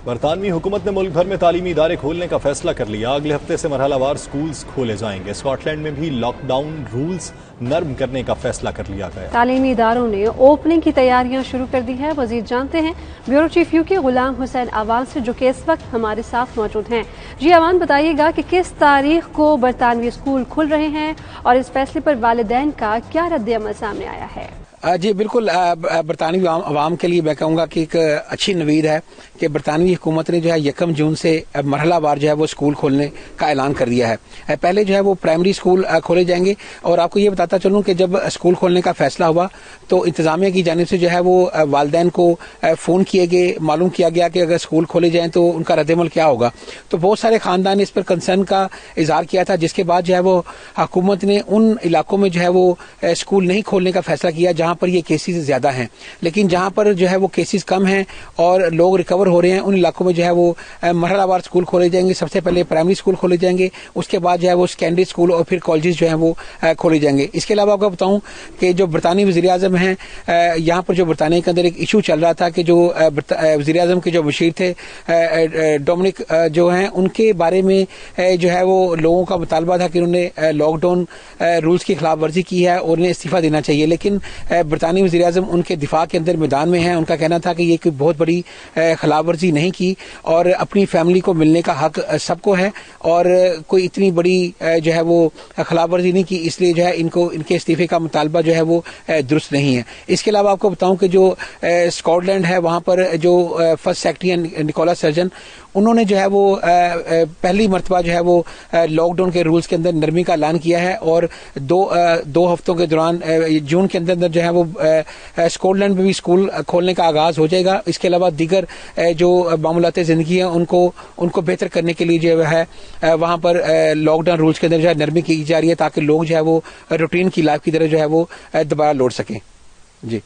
برطانوی حکومت نے ملک بھر میں تعلیمی ادارے کھولنے کا فیصلہ کر لیا۔ اگلے ہفتے سے مرحلہ وار سکولز کھولے جائیں گے۔ اسکاٹ لینڈ میں بھی لاک ڈاؤن رولز نرم کرنے کا فیصلہ کر لیا گیا۔ تعلیمی اداروں نے اوپننگ کی تیاریاں شروع کر دی ہیں۔ مزید جانتے ہیں بیورو چیف یو کے غلام حسین اعوان سے، جو کہ اس وقت ہمارے ساتھ موجود ہیں۔ جی اعوان، بتائیے گا کہ کس تاریخ کو برطانوی اسکول کھل رہے ہیں اور اس فیصلے پر والدین کا کیا رد عمل سامنے آیا ہے؟ جی بالکل، برطانوی عوام کے لیے میں کہوں گا کہ ایک اچھی نوید ہے کہ برطانوی حکومت نے جو ہے 1 جون سے مرحلہ وار جو ہے وہ اسکول کھولنے کا اعلان کر دیا ہے۔ پہلے جو ہے وہ پرائمری اسکول کھولے جائیں گے، اور آپ کو یہ بتاتا چلوں کہ جب اسکول کھولنے کا فیصلہ ہوا تو انتظامیہ کی جانب سے جو ہے وہ والدین کو فون کیے گئے، معلوم کیا گیا کہ اگر اسکول کھولے جائیں تو ان کا رد عمل کیا ہوگا۔ تو بہت سارے خاندان نے اس پر کنسرن کا اظہار کیا تھا، جس کے بعد جو ہے وہ حکومت نے ان علاقوں میں جو ہے وہ اسکول نہیں کھولنے کا فیصلہ کیا جہاں پر یہ کیسز زیادہ ہیں، لیکن جہاں پر جو ہے وہ کیسز کم ہیں اور لوگ ریکور ہو رہے ہیں ان علاقوں میں جو ہے وہ مرحلہ وار اسکول کھولے جائیں گے۔ سب سے پہلے پرائمری اسکول کھولے جائیں گے، اس کے بعد جو ہے وہ سیکنڈری اسکول اور پھر کالجز جو ہیں وہ کھولے جائیں گے۔ اس کے علاوہ آپ کو بتاؤں کہ جو برطانوی وزیر اعظم ہیں، یہاں پر جو برطانیہ کے اندر ایک ایشو چل رہا تھا کہ جو وزیر اعظم کے جو مشیر تھے ڈومنک جو ہیں، ان کے بارے میں جو ہے وہ لوگوں کا مطالبہ تھا کہ انہوں نے لاک ڈاؤن رولز کی خلاف ورزی کی ہے اور انہیں استعفیٰ دینا چاہیے، لیکن برطانوی وزیر اعظم ان کے دفاع کے اندر میدان میں ہیں۔ ان کا کہنا تھا کہ یہ کوئی بہت بڑی خلاف ورزی نہیں کی اور اپنی فیملی کو ملنے کا حق سب کو ہے، اور کوئی اتنی بڑی جو ہے وہ خلاف ورزی نہیں کی، اس لیے جو ہے ان کے استعفے کا مطالبہ جو ہے وہ درست نہیں ہے۔ اس کے علاوہ آپ کو بتاؤں کہ جو اسکاٹ لینڈ ہے، وہاں پر جو فرسٹ سیکرٹری نکولا سرجن، انہوں نے جو ہے وہ پہلی مرتبہ جو ہے وہ لاک ڈاؤن کے رولز کے اندر نرمی کا اعلان کیا ہے، اور دو ہفتوں کے دوران جون کے اندر جو ہے وہ اسکاٹ لینڈ میں بھی اسکول کھولنے کا آغاز ہو جائے گا۔ اس کے علاوہ دیگر جو معاملات زندگی ہیں ان کو بہتر کرنے کے لیے جو ہے وہاں پر لاک ڈاؤن رولز کے اندر جو ہے نرمی کی جا رہی ہے، تاکہ لوگ جو ہے وہ روٹین کی لائف کی طرح جو ہے وہ دوبارہ لوٹ سکیں۔ جی